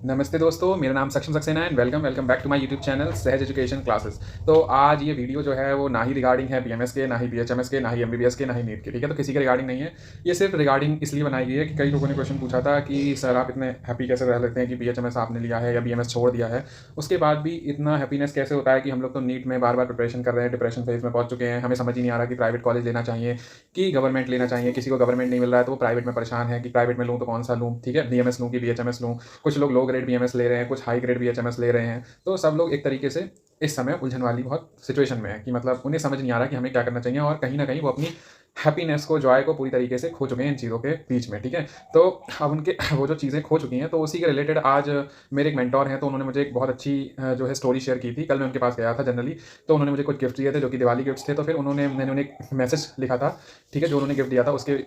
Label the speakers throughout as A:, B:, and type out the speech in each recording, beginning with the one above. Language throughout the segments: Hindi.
A: नमस्ते दोस्तों, मेरा नाम सक्षम सक्सेना है and welcome back to my YouTube channel Sahaj Education Classes. तो आज ये वीडियो जो है वो ना ही रिगार्डिंग है बीएमएस के, ना ही बीएचएमएस के, ना ही एमबीबीएस के, ना ही नीट के, ठीक है। तो किसी के रिगार्डिंग नहीं है। ये सिर्फ रिगार्डिंग इसलिए बनाई गई है कि कई लोगों ने क्वेश्चन पूछा था कि सर आप इतने हैप्पी कैसे रह लेते हैं कि बीएचएमएस आपने लिया है या बीएमएस छोड़ दिया है, उसके बाद भी इतना हैप्पीनेस कैसे होता है कि हम लोग तो नीट में बार बार प्रिपरेशन कर रहे हैं, डिप्रेशन फेज में पहुंच चुके हैं, हमें समझ ही नहीं आ रहा कि प्राइवेट कॉलेज लेना चाहिए कि गवर्नमेंट लेना चाहिए। किसी को गवर्नमेंट नहीं मिल रहा है तो वो प्राइवेट में परेशान है कि प्राइवेट में लूँ तो कौन सा लूँ, ठीक है, बीएमएस लूँ कि बीएचएमएस लूँ। कुछ लोग लो ग्रेड बीएमएस ले रहे हैं, कुछ हाई ग्रेड बीएचएमएस ले रहे हैं। तो सब लोग एक तरीके से इस समय उलझन वाली बहुत सिचुएशन में है कि मतलब उन्हें समझ नहीं आ रहा कि हमें क्या करना चाहिए, और कहीं ना कहीं वो अपनी हैप्पीनेस को, जॉय को पूरी तरीके से खो चुके हैं इन चीज़ों के बीच में, ठीक है। तो अब उनके वो जो चीज़ें खो चुकी हैं, तो उसी के रिलेटेड आज मेरे एक मेंटोर हैं, तो उन्होंने मुझे एक बहुत अच्छी जो है स्टोरी शेयर की थी। कल मैं उनके पास गया था जनरली, तो उन्होंने मुझे कुछ गिफ्ट दिए थे जो कि दिवाली गिफ्ट्स थे। तो फिर मैंने उन्हें एक मैसेज लिखा था, ठीक है, जो उन्होंने गिफ्ट दिया था उसके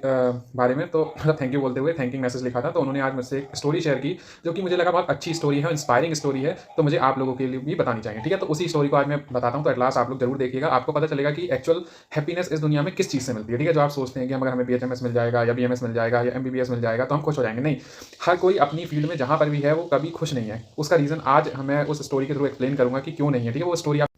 A: बारे में। तो मतलब थैंक यू बोलते हुए थैंकिंग मैसेज लिखा था। तो उन्होंने आज मुझसे एक स्टोरी शेयर की जो कि मुझे लगा बहुत अच्छी स्टोरी है, इंस्पायरिंग स्टोरी है, तो मुझे आप लोगों के लिए भी बतानी चाहिए, ठीक है। तो उसी स्टोरी को आज मैं बताता हूँ, तो एट लास्ट आप लोग जरूर देखिएगा, आपको पता चलेगा कि एक्चुअल हैप्पीनेस इस दुनिया में किस चीज़ से मिलती है, ठीक है। जो आप सोचते हैं कि अगर हमें बीएचएमएस मिल जाएगा या बीएमएस मिल जाएगा या एमबीबीएस मिल जाएगा तो हम खुश हो जाएंगे, नहीं। हर कोई अपनी फील्ड में जहां पर भी है वो कभी खुश नहीं है। उसका रीज़न आज मैं उस स्टोरी के थ्रू एक्सप्लेन करूंगा कि क्यों नहीं है, ठीक है। वो स्टोरी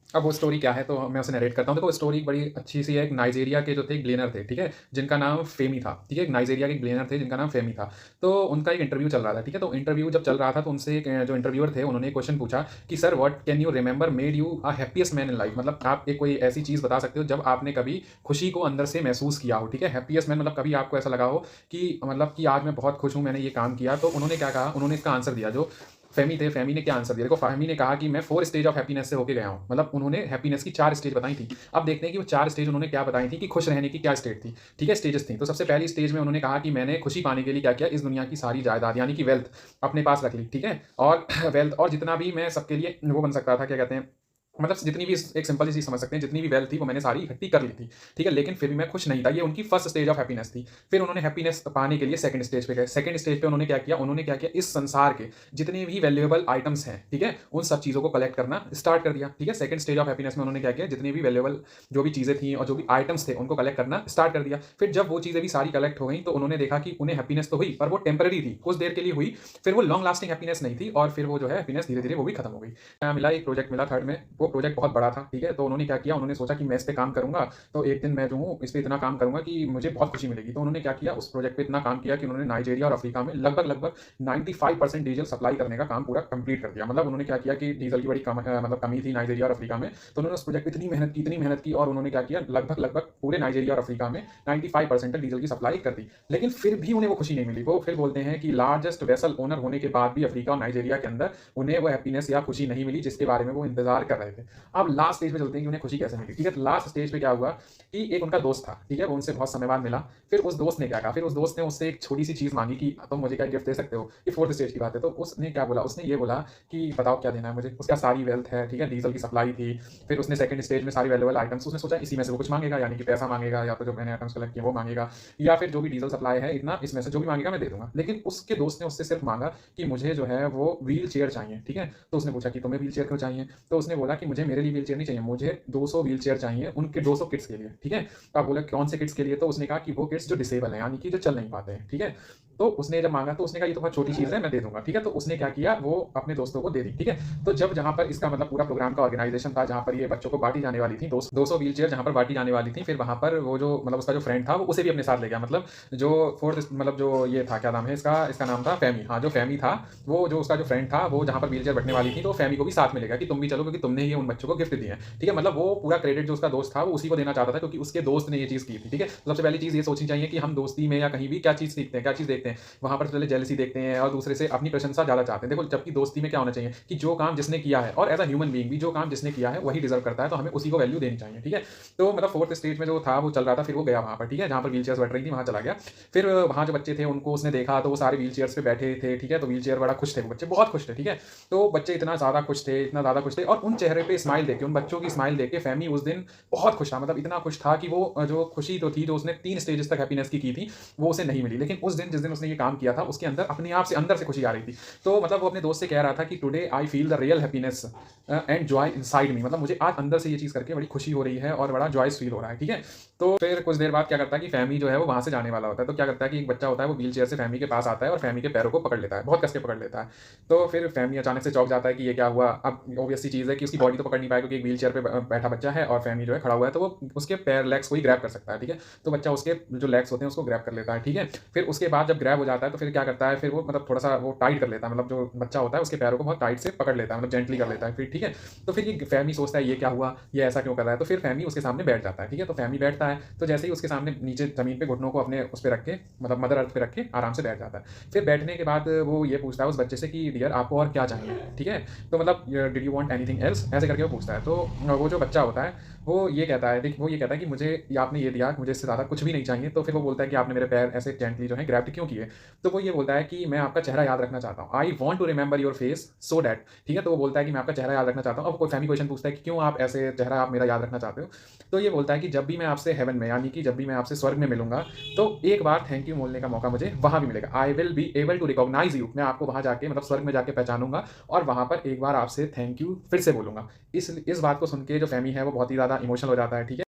A: अब वो स्टोरी क्या है तो मैं उसे नरेट करता हूँ। देखो, वो स्टोरी बड़ी अच्छी सी है। एक नाइजीरिया के जो थे ग्लेनर थे, ठीक है, जिनका नाम फेमी था, ठीक है। एक नाइजीरिया के ग्लेनर थे जिनका नाम फेमी था। तो उनका एक इंटरव्यू चल रहा था, ठीक है। तो इंटरव्यू जब चल रहा था तो उनसे जो इंटरव्यूअर थे उन्होंने क्वेश्चन पूछा कि sir what can you remember made you a happiest man in life, मतलब आप एक कोई ऐसी चीज़ बता सकते हो जब आपने कभी खुशी को अंदर से महसूस किया हो, ठीक है। हैप्पीएस्ट मैन मतलब कभी आपको ऐसा लगा हो कि मतलब कि आज मैं बहुत खुश हूँ, मैंने ये काम किया। तो उन्होंने क्या कहा, उन्होंने इसका आंसर दिया। जो फेमी थे, फेमी ने क्या आंसर दिया, देखो, फेमी ने कहा कि मैं 4 स्टेज ऑफ हैप्पीनेस से होके गया हूँ। मतलब उन्होंने हैप्पीनेस की 4 स्टेज बताई थी। अब देखते हैं कि वो 4 स्टेज उन्होंने क्या बताई थी, कि खुश रहने की क्या स्टेज थी, ठीक है, स्टेजेस थी। तो सबसे पहली स्टेज में उन्होंने कहा कि मैंने खुशी पाने के लिए क्या किया, इस दुनिया की सारी जायदाद यानी कि वेल्थ अपने पास रख ली, ठीक है। और वेल्थ और जितना भी मैं सबके लिए वो बन सकता था, क्या कहते हैं, मतलब जितनी भी, एक सिंपल सी चीज समझ सकते हैं, जितनी भी वेल्थ थी वो मैंने सारी इकट्ठी कर ली थी, ठीक है। लेकिन फिर भी मैं खुश नहीं था। ये उनकी फर्स्ट स्टेज ऑफ हैप्पीनेस थी। फिर उन्होंने हैप्पीनेस पाने के लिए सेकंड स्टेज पे गए। सेकंड स्टेज पे उन्होंने क्या किया, इस संसार के जितने भी वैल्यूएबल आइटम्स हैं, ठीक है, उन सब चीज़ों को कलेक्ट करना स्टार्ट कर दिया, ठीक है। सेकंड स्टेज ऑफ हैप्पीनेस में उन्होंने क्या किया, जितनी भी वैल्यूएबल जो भी चीज़ें थी और जो भी आइटम्स थे उनको कलेक्ट करना स्टार्ट कर दिया। फिर जब वो चीज़ें भी सारी कलेक्ट हो गई तो उन्होंने देखा कि उन्हें हैप्पीनेस तो हुई पर वो टेम्पररी थी, कुछ देर के लिए हुई। फिर वो लॉन्ग लास्टिंग हैप्पीनेस नहीं थी, और फिर वो जो है हैप्पीनेस धीरे धीरे वो भी खत्म हो गई। मिला एक प्रोजेक्ट मिला थर्ड में, वो प्रोजेक्ट बहुत बड़ा था, ठीक है। तो उन्होंने क्या किया, उन्होंने सोचा कि मैं इस पे काम करूंगा तो एक दिन मैं जो हूँ इस पे इतना काम करूंगा कि मुझे बहुत खुशी मिलेगी। तो उन्होंने क्या किया, उस प्रोजेक्ट पे इतना काम किया कि उन्होंने नाइजीरिया और अफ्रीका में लगभग लगभग 95% डीजल सप्लाई करने का काम पूरा कंप्लीट कर दिया। मतलब उन्होंने क्या किया कि डीजल की बड़ी मतलब कमी थी नाइजीरिया और अफ्रीका में। तो उन्होंने उस प्रोजेक्ट पे इतनी मेहनत की और उन्होंने क्या किया, लगभग लगभग पूरे नाइजीरिया और अफ्रीका में 95% डीजल की सप्लाई कर दी। लेकिन फिर भी उन्हें वो खुशी नहीं मिली। वो फिर बोलते हैं कि लार्जेस्ट वेसल ओनर होने के बाद भी अफ्रीका और नाइजीरिया के अंदर उन्हें वो हैप्पीनेस या खुशी नहीं मिली जिसके बारे में वो इंतजार कर रहे थे। अब लास्ट स्टेज पे चलते हैं कि उन्हें खुशी कैसे मिली, ठीक है। लास्ट स्टेज पे क्या हुआ कि एक उनका दोस्त था, ठीक है, वो उनसे बहुत समय बाद मिला। फिर उस दोस्त ने क्या कहा, फिर उस दोस्त ने उससे एक छोटी सी चीज मांगी कि तुम मुझे क्या गिफ्ट दे सकते हो। ये फोर्थ स्टेज की बात है। तो उसने क्या बोला, उसने ये बोला कि बताओ क्या देना है मुझे। उसका सारी वेल्थ है, ठीक है, डीजल की सप्लाई थी। फिर उसने सेकंड स्टेज में सारी वैल्यूएबल आइटम्स, उसने सोचा इसी में से वो कुछ मांगेगा, यानी कि पैसा मांगेगा या तो जो मैंने आइटम्स कलेक्ट किए वो मांगेगा, या फिर जो भी डीजल सप्लाई है इतना, इसमें से जो भी मांगेगा मैं दे दूंगा। लेकिन उसके दोस्त ने उससे सिर्फ मांगा कि मुझे जो है वो व्हील चेयर चाहिए, ठीक है। तो उसने पूछा कि तुम्हें व्हील चेयर क्यों चाहिए। तो उसने बोला कि मुझे मेरे लिए व्हील चेयर नहीं चाहिए, मुझे 200 व्हील चेयर चाहिए उनके 200 किड्स के लिए, ठीक है। तो आप बोले कौन से किड्स के लिए, तो उसने कहा कि वो किड्स जो डिसेबल हैं, यानी कि जो चल नहीं पाते हैं, ठीक है। तो उसने जब मांगा तो उसने कहा ये तो बहुत छोटी चीज़ है, मैं दे दूंगा, ठीक है। तो उसने क्या किया, वो अपने दोस्तों को दे दी, ठीक है। तो जब जहां पर इसका मतलब पूरा प्रोग्राम का ऑर्गेनाइजेशन था, जहां पर ये बच्चों को बांटी जाने वाली थी, 200 व्हील चेयर जहां पर बांटी जाने वाली थी, फिर वहां पर वो जो मतलब उसका जो फ्रेंड था वो उसे भी अपने साथ ले गया। मतलब जो फोर्थ मतलब जो ये था, क्या नाम है इसका, इसका नाम था फैमी, हाँ, जो फैमी था, वो जो उसका जो फ्रेंड था, वो जहां पर व्हील चेयर बैठने वाली थी, तो फैमी को भी साथ में ले गया कि तुम भी चलो क्योंकि तुमने ही उन बच्चों को गिफ्ट दिए, ठीक है। मतलब वो पूरा क्रेडिट जो उसका दोस्त था वो उसी को देना चाहता था क्योंकि उसके दोस्त ने ये चीज़ की थी, ठीक है। तो सबसे पहली चीज़ ये सोचनी चाहिए कि हम दोस्ती में या कहीं भी क्या चीज़ सीखते हैं, क्या चीज़ देखते हैं। वहां पर पहले जेलसी देखते हैं और दूसरे से अपनी प्रशंसा ज़्यादा चाहते हैं। देखो, जबकि दोस्ती में क्या होना चाहिए कि जो काम जिसने किया है, और एज अ ह्यूमन बीइंग भी जो काम जिसने किया है वही डिजर्व करता है, तो हमें उसी को वैल्यू देनी चाहिए, ठीक है। तो मतलब फोर्थ स्टेज में जो था वो चल रहा था, फिर वो गया वहां पर, ठीक है, जहां पर व्हील चेयर्स बैठ रही थी वहां चला गया। फिर वहां जो बच्चे थे उनको उसने देखा तो वो सारे व्हील चेयर्स पे बैठे थे, ठीक है। तो व्हील चेयर बड़ा खुश थे, वो बच्चे बहुत खुश थे, ठीक है। तो बच्चे इतना ज़्यादा खुश थे, इतना ज़्यादा खुश थे, और उन चेहरे पे स्माइल देख के, उन बच्चों की स्माइल देख के फैमी उस दिन बहुत खुश था। मतलब इतना खुश था कि वो जो खुशी तो थी जो उसने 3 स्टेजेस तक हैप्पीनेस की थी वो उसे नहीं मिली। लेकिन उस दिन जिस दिन उसने ये काम किया था उसके अंदर अपने आप से अंदर से खुशी आ रही थी। तो मतलब वो अपने दोस्त से कह रहा था कि today I feel the real happiness and Joy inside me, मतलब मुझे आज अंदर से ये चीज़ करके बड़ी खुशी हो रही है और बड़ा जॉयस फील हो रहा है। ठीक है, तो फिर कुछ देर बाद क्या करता है कि फैमी जो है वो वहाँ से जाने वाला होता है। तो क्या करता है कि एक बच्चा होता है वो व्हील चेयर से फैमी के पास आता है और फैमी के पैरों को पकड़ लेता है, बहुत कस के पकड़ लेता है। तो फिर फैमी अचानक से चौंक जाता है कि ये क्या हुआ। अब ऑब्वियस सी चीज़ है कि उसकी बॉडी तो पकड़ नहीं पाएगा क्योंकि एक व्हील चेयर पे बैठा बच्चा है और फैमी जो है खड़ा हुआ है, तो वो उसके पैर लेग्स को ही ग्रैब कर सकता है। ठीक है, तो बच्चा उसके जो लेग्स होते हैं उसको ग्रैब कर लेता है। ठीक है, फिर उसके बाद जब ग्रैब हो जाता है तो फिर क्या करता है, फिर वो मतलब थोड़ा सा वो टाइट कर लेता है, मतलब जो बच्चा होता है उसके पैरों को बहुत टाइट से पकड़ लेता है, मतलब जेंटली कर लेता है। फिर ठीक है, तो फिर ये फैमी सोचता है ये क्या हुआ, ये ऐसा क्यों कर रहा है। तो फिर फैमी उसके सामने बैठ जाता है। ठीक है, तो फैमी बैठता है तो जैसे ही उसके सामने नीचे जमीन पे घुटनों को अपने उस पर रख के मतलब मदर अर्थ पे रख के आराम से बैठ जाता है। फिर बैठने के बाद वो ये पूछता है उस बच्चे से कि डियर आपको और क्या चाहिए। ठीक है, तो मतलब did you want anything else, ऐसे करके वो पूछता है। तो वो जो बच्चा होता है वो ये कहता है कि मुझे आपने ये दिया, मुझे इससे ज़्यादा कुछ भी नहीं चाहिए। तो फिर वो बोलता है कि आपने मेरे पैर ऐसे जेंटली जो है ग्रैब क्यों किए। तो वो ये बोलता है कि मैं आपका चेहरा याद रखना चाहता हूँ, I want to remember your face so that. ठीक है, तो वो बोलता है कि मैं आपका चेहरा याद रखना चाहता हूँ। अब कोई फैमिली क्वेश्चन पूछता है कि क्यों आप ऐसे चेहरा आप मेरा याद रखना चाहते हो। तो ये बोलता है कि जब भी मैं आपसे हेवन में यानी कि जब भी मैं आपसे स्वर्ग में मिलूंगा तो एक बार थैंक यू बोलने का मौका मुझे वहां भी मिलेगा। I will be able to recognise you, मैं आपको वहां जाके मतलब स्वर्ग में जाके पहचानूंगा और वहां पर एक बार आपसे थैंक यू फिर से बोलूंगा। इस बात को सुन के जो फैमी है वो बहुत ही ज़्यादा इमोशनल हो जाता है। ठीक है,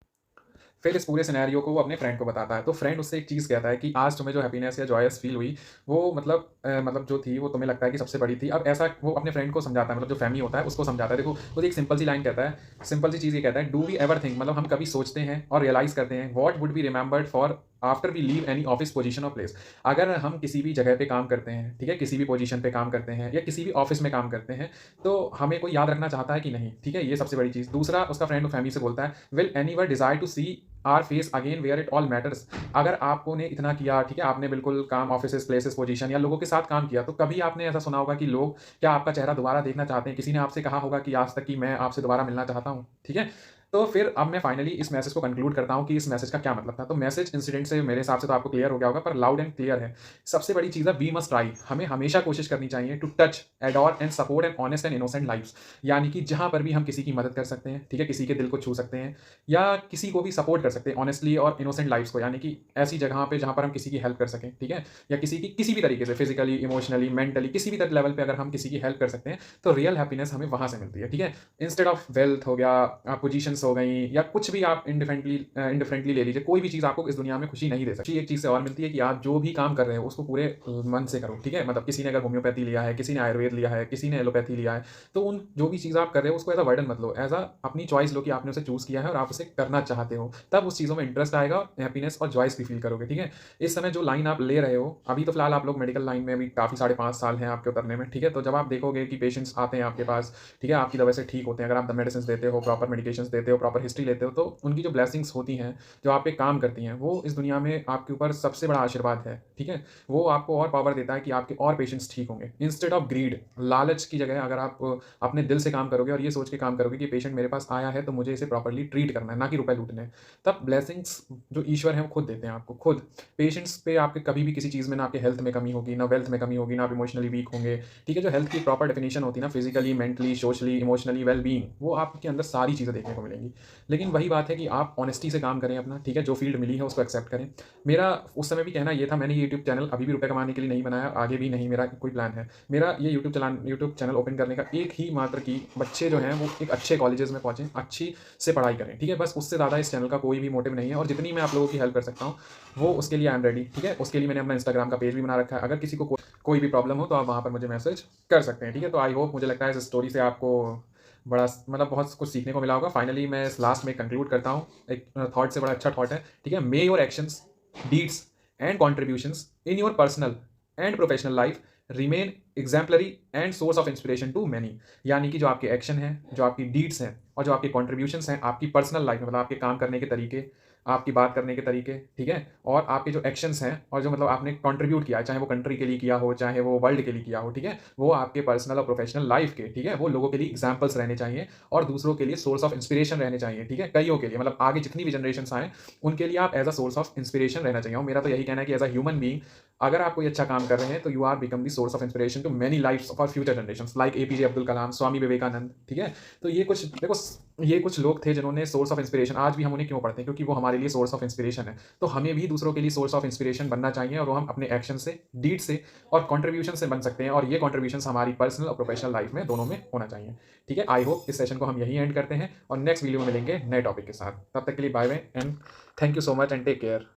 A: फिर इस पूरे सिनेरियो को वो अपने फ्रेंड को बताता है। तो फ्रेंड उससे एक चीज़ कहता है कि आज तुम्हें जो हैप्पीनेस या जॉयस फील हुई वो मतलब जो थी वो तुम्हें लगता है कि सबसे बड़ी थी। अब ऐसा वो अपने फ्रेंड को समझाता है, मतलब जो फैमिली होता है उसको समझाता है। देखो वो एक सिंपल सी लाइन कहता है, सिंपल सी चीज़ ये कहता है, डू वी एवर थिंक, मतलब हम कभी सोचते हैं और रियलाइज करते हैं what would be remembered for after we leave any office position और प्लेस। अगर हम किसी भी जगह पे काम करते हैं, ठीक है, किसी भी पोजीशन पे काम करते हैं या किसी भी ऑफिस में काम करते हैं, तो हमें कोई याद रखना चाहता है कि नहीं। ठीक है, ये सबसे बड़ी चीज़। दूसरा उसका फ्रेंड फैमिली से बोलता है, will anyone desire to see our face again where it all matters. अगर आपको ने इतना किया, ठीक है, आपने बिल्कुल काम ऑफिस प्लेसेस पोजीशन या लोगों के साथ काम किया, तो कभी आपने ऐसा सुना होगा कि लोग क्या आपका चेहरा दोबारा देखना चाहते हैं। किसी ने आपसे कहा होगा कि आज तक कि मैं आपसे दोबारा मिलना चाहता हूँ। ठीक है, तो फिर अब मैं फाइनली इस मैसेज को कंक्लूड करता हूँ कि इस मैसेज का क्या मतलब था। तो मैसेज इंसिडेंट से मेरे हिसाब से तो आपको क्लियर हो गया होगा, पर लाउड एंड क्लियर है। सबसे बड़ी चीज़ है वी मस्ट ट्राई, हमें हमेशा कोशिश करनी चाहिए to touch adore and support and honest and innocent lives. यानी कि जहाँ पर भी हम किसी की मदद कर सकते हैं, ठीक है, किसी के दिल को छू सकते हैं या किसी को भी सपोर्ट कर सकते हैं ऑनेस्टली और इनोसेंट लाइफ्स को, यानी कि ऐसी जगह पे जहाँ पर हम किसी की हेल्प कर सकें। ठीक है, या किसी की किसी भी तरीके से फिजिकली इमोशनली मेंटली किसी भी लेवल पे अगर हम किसी की हेल्प कर सकते हैं तो रियल हैप्पीनेस हमें वहाँ से मिलती है। ठीक है, इंस्टेड ऑफ वेल्थ हो गया, पोजीशंस हो गई या कुछ भी आप इंडिफरेंटली ले लीजिए, कोई भी चीज़ आपको इस दुनिया में खुशी नहीं दे सकती। एक चीज़ से और मिलती है कि आप जो भी काम कर रहे हो उसको पूरे मन से करो। ठीक है, मतलब किसी ने अगर होम्योपैथी लिया है, किसी ने आयुर्वेद लिया है, किसी ने एलोपैथी लिया है, तो उन जो भी चीज़ आप कर रहे हो उसको एज अ वर्डन मत लो, एज अ अपनी चॉइस लो कि आपने उसे चूज़ किया है और आप उसे करना चाहते हो। तब उस चीज़ों में इंटरेस्ट आएगा, हैप्पीनेस और जॉयस भी फील करोगे। ठीक है, इस समय जो लाइन आप ले रहे हो अभी, तो फिलहाल आप लोग मेडिकल लाइन में अभी काफ़ी 5.5 साल हैं आपके उतरने में। ठीक है, तो जब आप देखोगे कि पेशेंट्स आते हैं आपके पास, ठीक है, आपकी दवा से ठीक होते हैं, अगर आप मेडिसिन देते हो, प्रॉपर मेडिकेशन देते हो, प्रॉपर हिस्ट्री लेते हो, तो उनकी जो ब्लेसिंग्स होती हैं जो आप पे काम करती हैं वो इस दुनिया में आपके ऊपर सबसे बड़ा आशीर्वाद है। ठीक है, वो आपको और पावर देता है कि आपके और पेशेंट्स ठीक होंगे। इंस्टेड ऑफ ग्रीड, लालच की जगह अगर आप अपने दिल से काम करोगे और ये सोच के काम करोगे कि पेशेंट मेरे पास आया है तो मुझे इसे प्रॉपरली ट्रीट करना है, ना कि रुपए लूटने, तब ब्लेसिंग्स जो ईश्वर है वो खुद देते हैं आपको। खुद पेशेंट्स पे आपके कभी भी किसी चीज़ में ना आपके हेल्थ में कमी होगी, ना वेल्थ में कमी होगी, ना आप इमोशनली वीक होंगे। ठीक है, जो हेल्थ की प्रॉपर डेफिनेशन होती है ना, physically mentally socially emotionally well being, वो आपके अंदर सारी चीज़ें देखने को मिलेंगी। लेकिन वही बात है कि आप ऑनेस्टी से काम करें अपना। ठीक है, जो फील्ड मिली है उसको एक्सेप्ट करें। मेरा उस समय भी कहना ये था, मैंने ये यूट्यूब चैनल अभी भी रुपए कमाने के लिए नहीं बनाया, आगे भी नहीं मेरा कोई प्लान है। मेरा ये यूट्यूब चैनल ओपन करने का एक ही मात्र कि बच्चे जो हैं वो एक अच्छे कॉलेजेस में पहुँचें, अच्छी से पढ़ाई करें। ठीक है, बस उससे ज़्यादा इस चैनल का कोई भी मोटिव नहीं है और जितनी मैं आप लोगों की हेल्प कर सकता हूँ वो उसके लिए आई एम रेडी। ठीक है, उसके लिए मैंने अपना इंस्टाग्राम का पेज भी बना रखा है। अगर किसी को कोई भी प्रॉब्लम हो तो आप वहाँ पर मुझे मैसेज कर सकते हैं। ठीक है, तो आई होप, मुझे लगता है इस स्टोरी से आपको बड़ा मतलब बहुत कुछ सीखने को मिला होगा। फाइनली मैं इस लास्ट में कंक्लूड करता हूँ एक थॉट से, बड़ा अच्छा थॉट है। ठीक है, may your actions deeds and contributions in your personal and professional life remain exemplary and source of inspiration to many. यानी कि जो आपके एक्शन हैं, जो आपकी डीड्स हैं और जो आपके कॉन्ट्रीब्यूशंस हैं आपकी पर्सनल लाइफ में, मतलब आपके काम करने के तरीके, आपकी बात करने के तरीके, ठीक है, और आपके जो एक्शंस हैं और जो मतलब आपने कंट्रीब्यूट किया है, चाहे वो कंट्री के लिए किया हो, चाहे वो वर्ल्ड के लिए किया हो, ठीक है, वो आपके पर्सनल और प्रोफेशनल लाइफ के, ठीक है, वो लोगों के लिए एग्जाम्पल्स रहने चाहिए और दूसरों के लिए सोर्स ऑफ इंस्पिरेशन रहने चाहिए। ठीक है, कईयों के लिए, मतलब आगे जितनी भी जनरेशन आए उनके लिए आप as a source of inspiration रहना चाहिए। और मेरा तो यही कहना है कि एज अ ह्यूमन बीइंग अगर आप कोई अच्छा काम कर रहे हैं तो you are become the source of inspiration to many lifes for future generations like APJ Abdul Kalam, Swami Vivekananda. ठीक है, तो ये कुछ देखो, ये कुछ लोग थे जिन्होंने सोर्स ऑफ इंस्पिरेशन, आज भी हम उन्हें क्यों पढ़ते हैं, क्योंकि वो हमारे लिए सोर्स ऑफ इंस्पिरेशन है। तो हमें भी दूसरों के लिए सोर्स ऑफ इंस्पिरेशन बनना चाहिए, और वो हम अपने एक्शन से, डीड से और कंट्रीब्यूशन से बन सकते हैं, और ये कंट्रीब्यूशन हमारी पर्सनल और प्रोफेशनल लाइफ में दोनों में होना चाहिए। ठीक है, आई होप इस सेशन को हम यही एंड करते हैं और नेक्स्ट वीडियो में मिलेंगे नए टॉपिक के साथ। तब तक के लिए bye bye and thank you so much and take care.